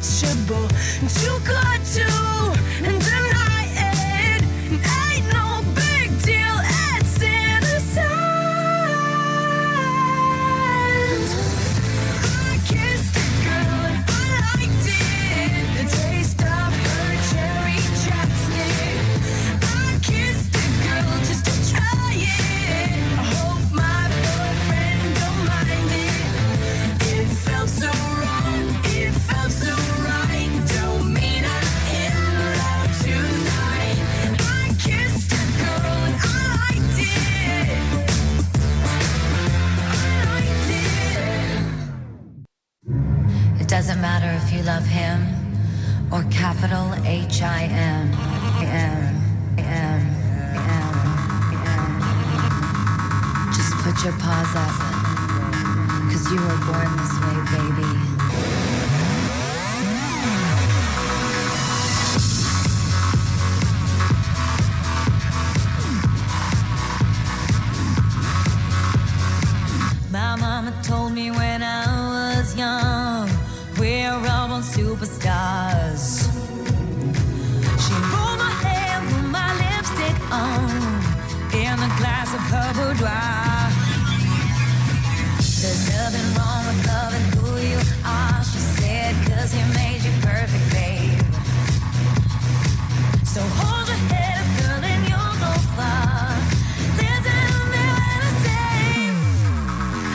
unreachable, too good to deny it. Ain't no big deal, it's innocent. I kissed a girl and I liked it, the taste of her cherry chapstick. I kissed a girl just to try it. I hope my boyfriend don't mind it. It felt so wrong, it felt so right. Don't mean I'm in love tonight. I kissed a girl and I liked it. I liked it. It doesn't matter if you love him or capital H-I-M. Just put your paws up, 'cause you were born this way, baby. My mama told me when I was young, we're all born superstars. She rolled my hair, put my lipstick on, in a glass of her boudoir. There's nothing wrong with loving who you are, she said, 'cause he made you perfect, babe. So hold your head up, girl, and you'll go far. There's nothing to say.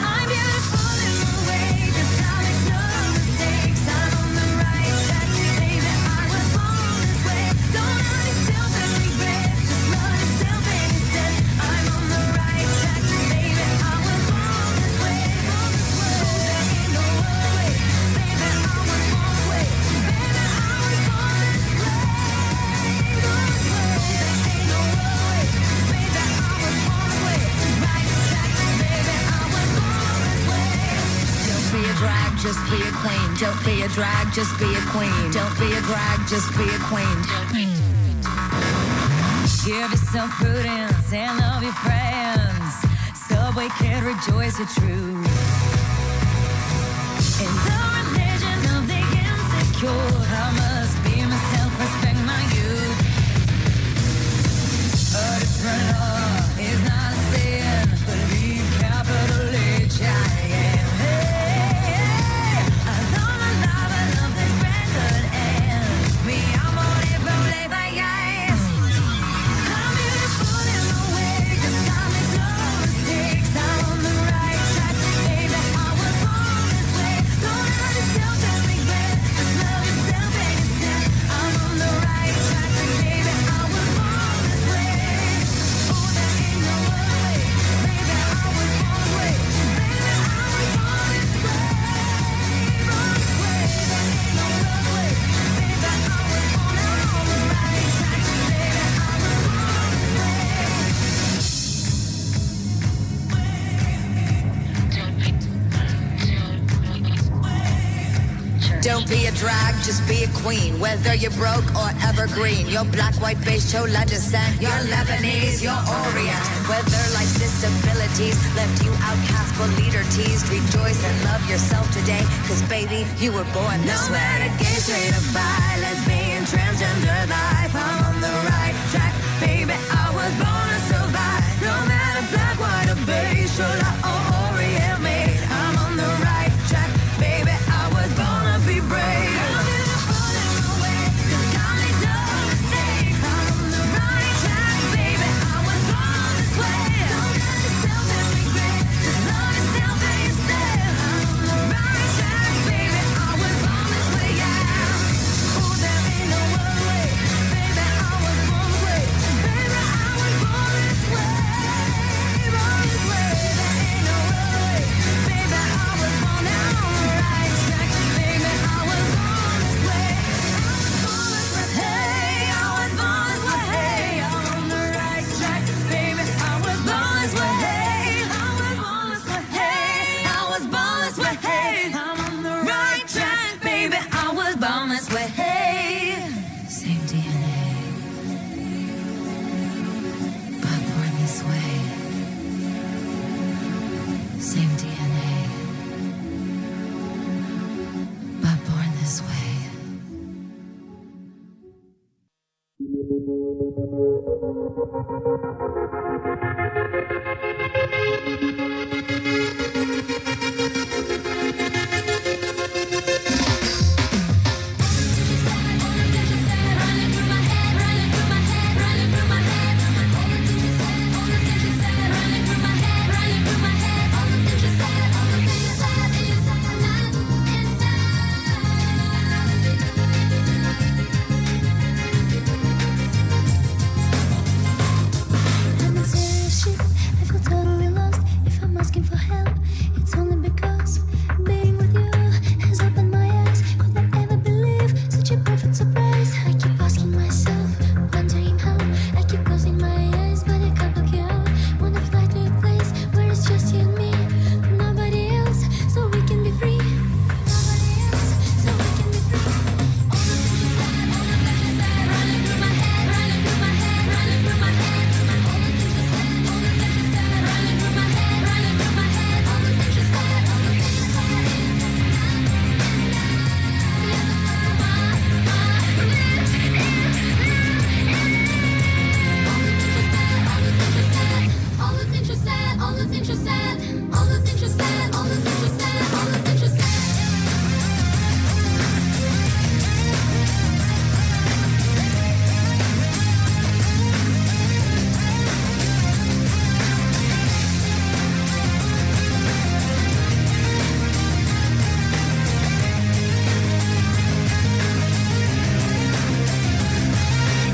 I'm beautiful in my way, 'cause I make no mistakes. I'm on the right track, baby, I was born this way. Don't hurt yourself and regret, just love yourself instead. I'm on the right track, baby, I was born this way. There ain't no other way, baby, I was born this way. Baby, I was born this way. There ain't no other way, baby, I was born this way. Right track, baby, I was born this way. Don't be a drag, just be a queen. Don't be a drag, just be a queen. Don't be a drag, just be a queen. Give yourself prudence and love your friends. Subway kid, rejoice your truth. In the religion of the insecure, I must be myself, respect my youth. A different law is not a sin. Believe capital H-I-M. I love my life, I love this record, and me, I'm on it, rolling my eyes. I'm beautiful in my way, 'cause I make no mistakes. I'm on the right track, baby, I was born this way. Don't hurt yourself and regret, just love yourself instead. I'm on the right track, baby, I was born this way. Oh, there ain't no other way, baby, I was born this way. Baby, I was born this way. Born this way, there ain't no other way, baby, I was born on the right track, baby, I was born this way. Don't be a drag, just be a queen. Whether you're broke or evergreen, you're black, white, beige, chola descent, you're Lebanese, you're Orient. Whether life's disabilities left you outcast but leader teased, rejoice and love yourself today, 'cause baby, you were born this No way. matter gay, straight or bi, lesbian, transgender life, I'm on the right track, baby, I was born to survive. No matter black, white or beige, chola or Orient made, I'm on the right track, baby, I was born to be brave. I'm beautiful in my way, 'cause I make no mistakes. I'm on the right track, baby, I was born this way. Don't hurt yourself and regret, just love yourself instead. I'm on the right track, baby, I was born this way, yeah. Oh, there ain't no other way, baby, I was born this way. Baby, I was born this way. Born this way, there ain't no other way, baby, I was born on the right track, baby, I was born this way. Hey, I was born this way. Hey, I'm on the right track, baby, I was born this way. Hey, I was born this way. Hey, I was born this way. Hey, I'm on the right track, baby, I was born this way. Hey, Same DNA, but born this way. Same DNA, but born this way. I'm in serious shit. I feel totally lost. If I'm asking for help, it's only because being with you has opened my eyes. Could I ever believe such a perfect surprise? I keep asking myself, wondering how. I keep closing my eyes, but I can't look you out. Wanna fly to a place where it's just you and me, nobody else, so we can be free. Nobody else, so we can be free. All the things you said, all the things you said, running through my head, running through my head, running through my head. All the things you said, all the things you said, running through my head, running through my head. All the things you said, all the things you said. All the things you said, all the things you said, all the things you said, all the things you said, all the things you said.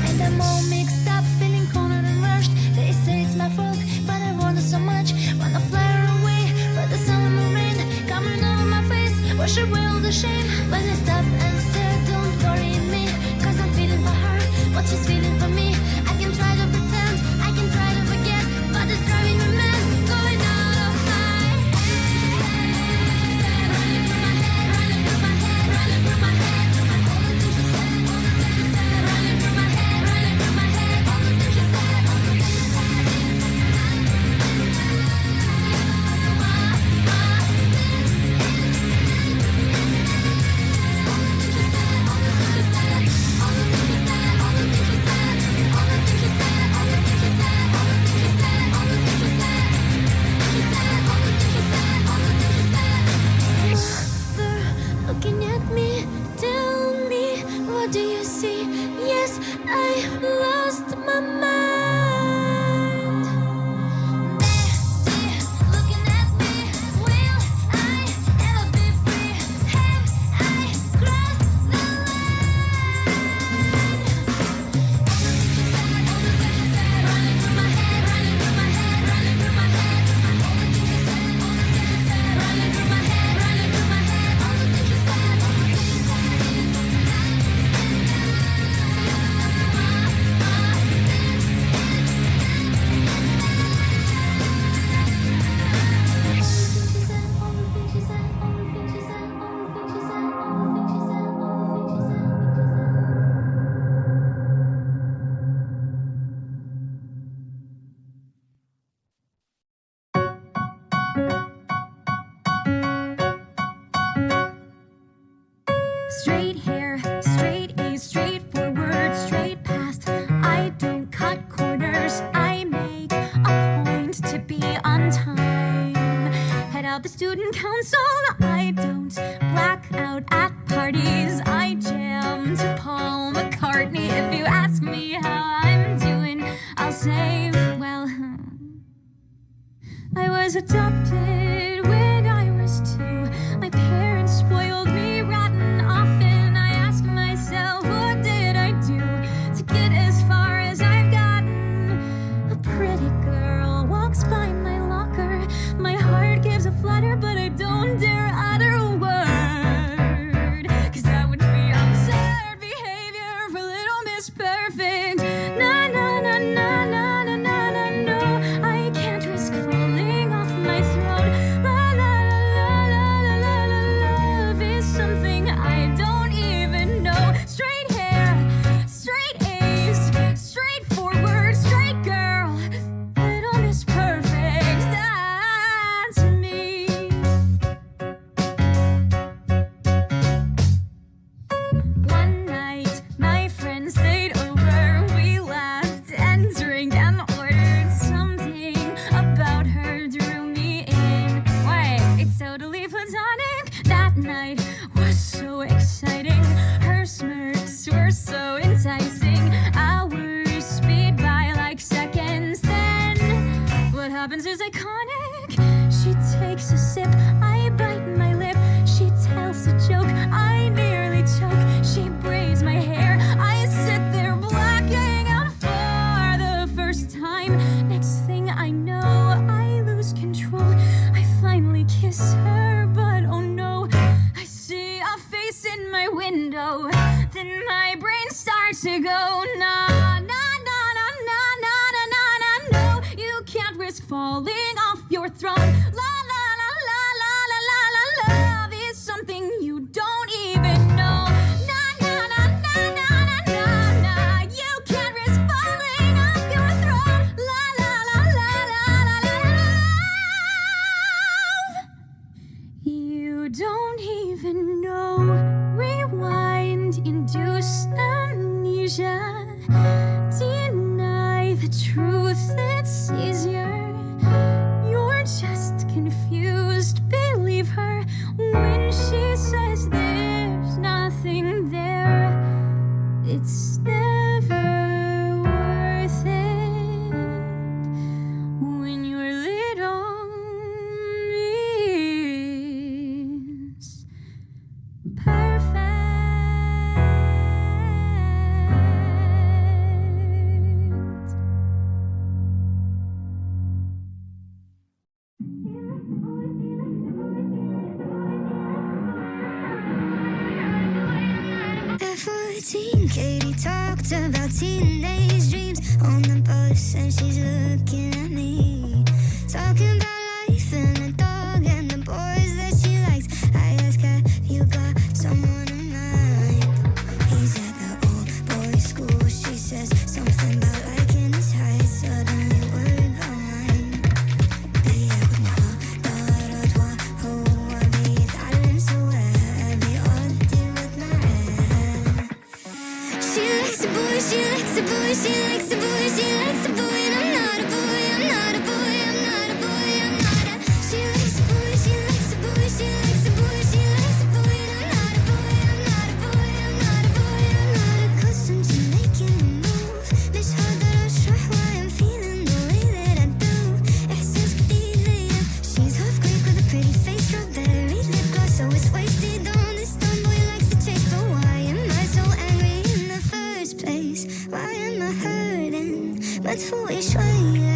And I'm all mixed up, feeling cornered and rushed. They say it's my fault, but I want it so much. Wanna fly away, but the summer rain coming over my face. Wash away all the shame. When I stop and stare, don't worry me, 'cause I'm feeling for her what she's feeling for me. I can try to pretend, I can try to forget, but it's driving me mad, going out of my head. Running through my head, running through my head, running through my head. All the things you said, all the things you said, running through my head, running through my head. All the things you said, all the things you said. Looking at me, tell me, what do you see? Yes, I lost my mind. Daddy, looking at me, will I ever be free? Have I crossed the line? All the things you said, running through my head, running through my head, running through my head. All the things you said, all the things you said, running through my head, running through my head. All the things you said, all the things you said. Straight hair, straight A's, straight forward, straight past. I don't cut corners, I make a point to be on time. Head out the student council, I don't black out at parties. I jam to Paul McCartney. If you ask me how I'm doing, I'll say, well, I was adopted when I was 2. My parents spoiled me rotten often. I asked myself, what did I do to get as far as I've gotten? A pretty girl walks by my locker. My heart gives a flutter, but I don't dare utter a word, 'cause that would be absurd behavior for little Miss Perfect. Na na na na na na na na, no, I can't risk falling off my throne. is iconic. She takes a sip, I bite my lip. She tells a joke, I nearly choke. She braids my hair, I sit there blacking out for the first time. Next thing I know, I lose control. I finally kiss her, but oh no, I see a face in my window. Then my brain starts to go, nah, nah, nah, nah, nah, nah, nah, nah, nah, no. You can't risk falling off your throne. La, la, la, la, la, la, la, la, love is something you don't even know. Nah, nah, nah, nah, nah, nah, nah, nah. You can't risk falling off your throne. La, la, la, la, la, la, la, love. You don't even know. Rewind, induce amnesia. Deny the truth, it's easier. You're just confused, believe her when she says there's nothing there. It's never worth it when your little miss perfect. At 14, Katie talked about teenage dreams on the bus, and she's looking at me, talking about life and a dog and the boys that she likes. I ask her, have you got someone in mind? He's at the old boys' school. She says something about liking his height. Suddenly worried about mine. She likes a boy, she likes a boy, she likes a boy, she likes a boy, and I'm not a boy, I'm not a boy, I'm not a boy, I'm not a. She likes a boy, she likes a boy, she likes a boy, she likes a boy, and I'm not a boy, I'm not a boy, I'm not a boy, I'm not accustomed to making a move. مش هقدر أشرح why I'm feeling the way that I do. إحساس جديد ليا. She's half Greek with a pretty face, strawberry lip gloss, so it's wasted on this dumb boy likes to chase. But why am I so angry in the first place? Why am I hurting? مدفوع شوية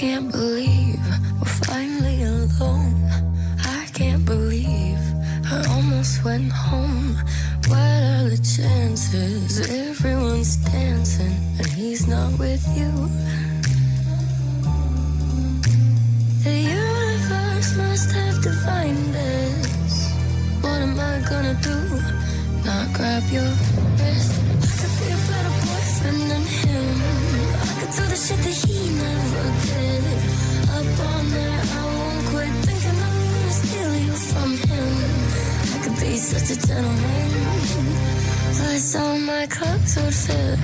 can't believe we're finally alone. I can't believe I almost went home. What are the chances? Everyone's dancing and he's not with you. The universe must have defined this. What am I gonna do? Not grab your wrist. I could be a better boyfriend than him. I could do the shit that he never did. Up all night, I won't quit thinking I'm gonna steal you from him. I could be such a gentleman. Plus all my clothes would fit.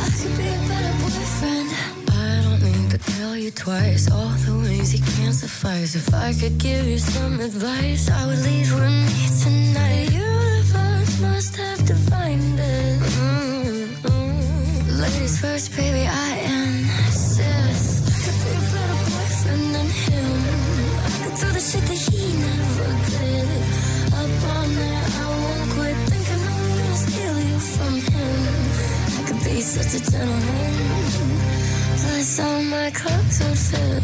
I could be a better boyfriend. I don't need to tell you twice all the ways you can't suffice. If I could give you some advice, I would leave with me tonight. The universe must have defined it. Ladies first, baby, I insist. I could be a better boyfriend than him. I could do the shit that he never did. Up all night, I won't quit thinking I'm gonna steal you from him. I could be such a gentleman. Plus all my clothes would fit.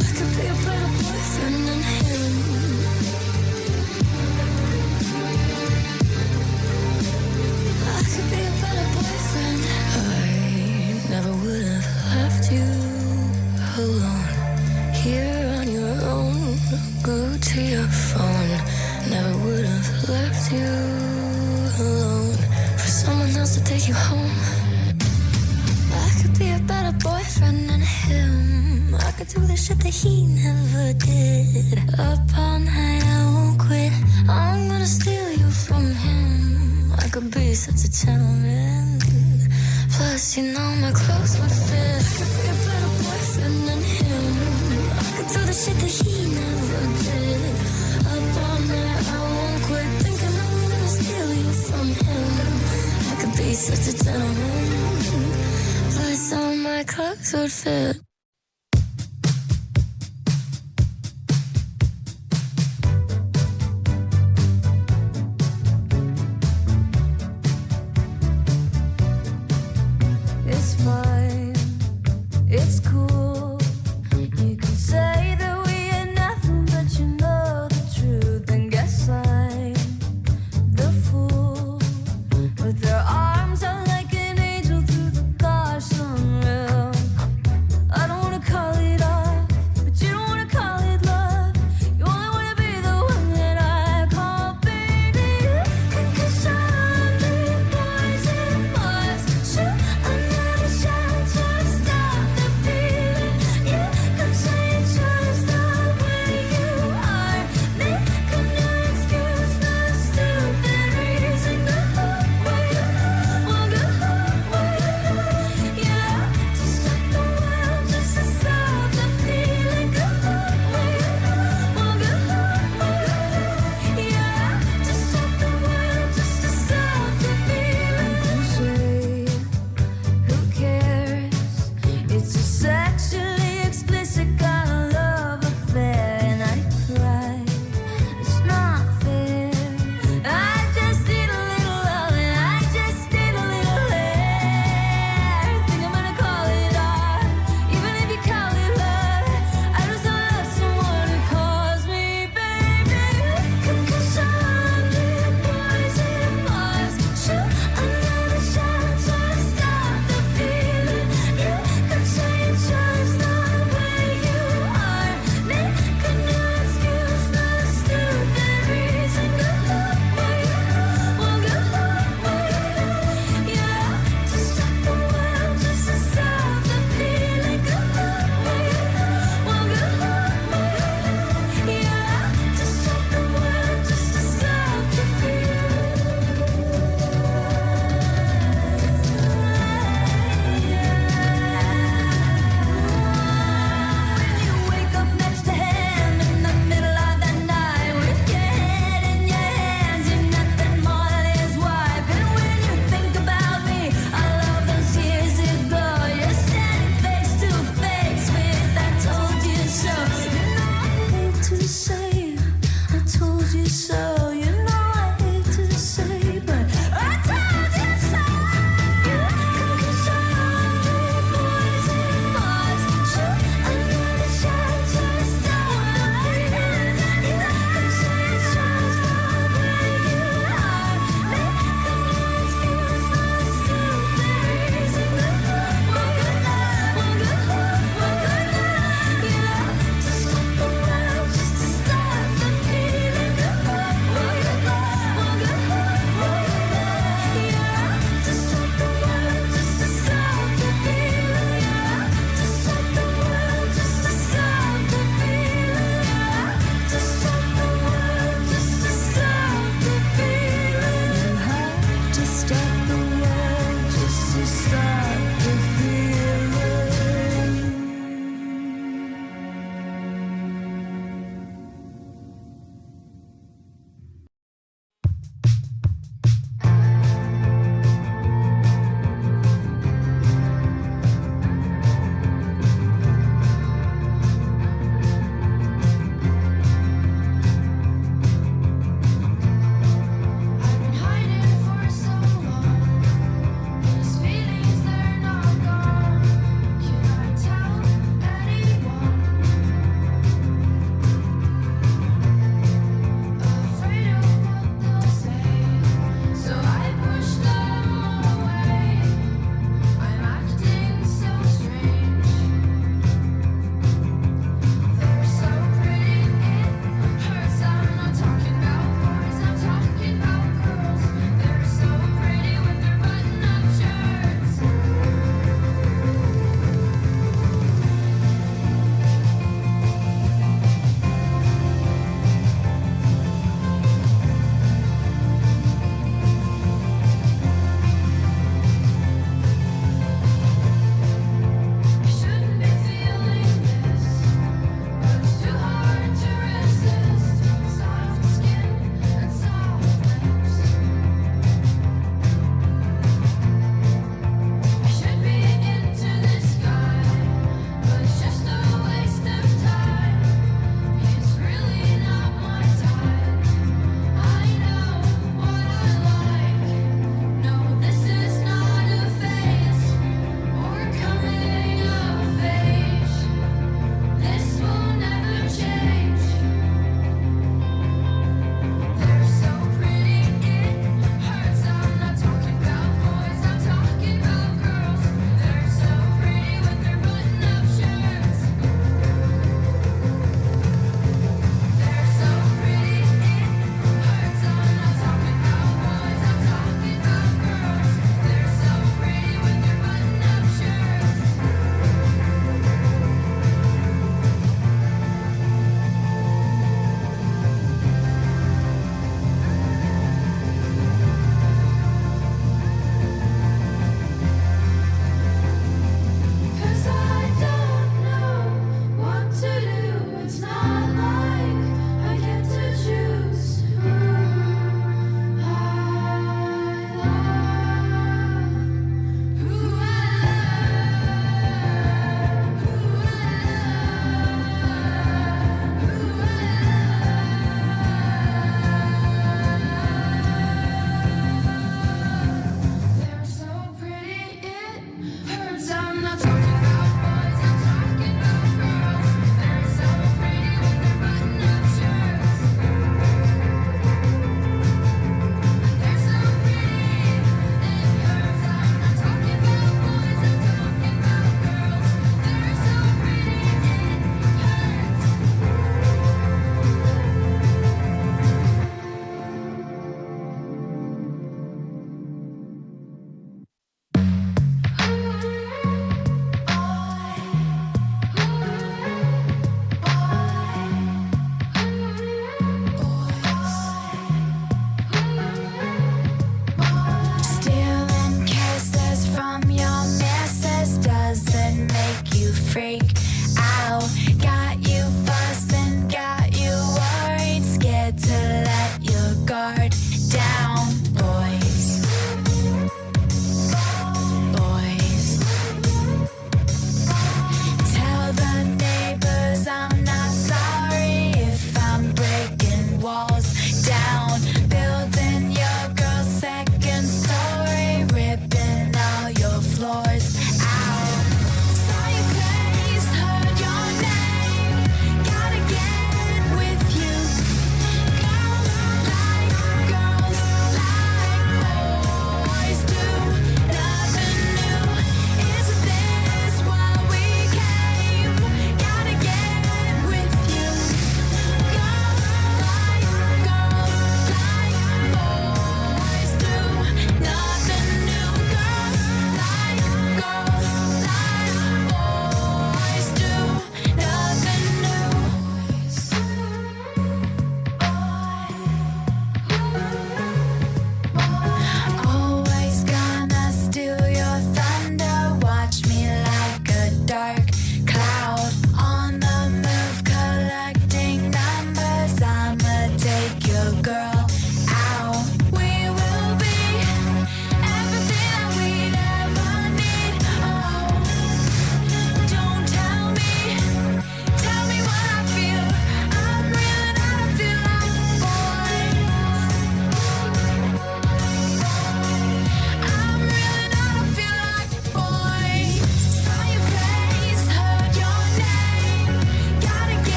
I could be a better boyfriend than him. I could be a better boyfriend. I never would have left you alone. Here on your own, go to your phone. Never would have left you alone for someone else to take you home. I could be a better boyfriend than him. I could do the shit that he never did. Up all night, I won't quit. I'm gonna steal you from him. I could be such a gentleman. Plus, you know my clothes would fit. I could be a better boyfriend than him. I could do the shit that he never did. Up all night, I won't quit thinking I'm gonna steal you from him. I could be such a gentleman. Plus all my clothes would fit.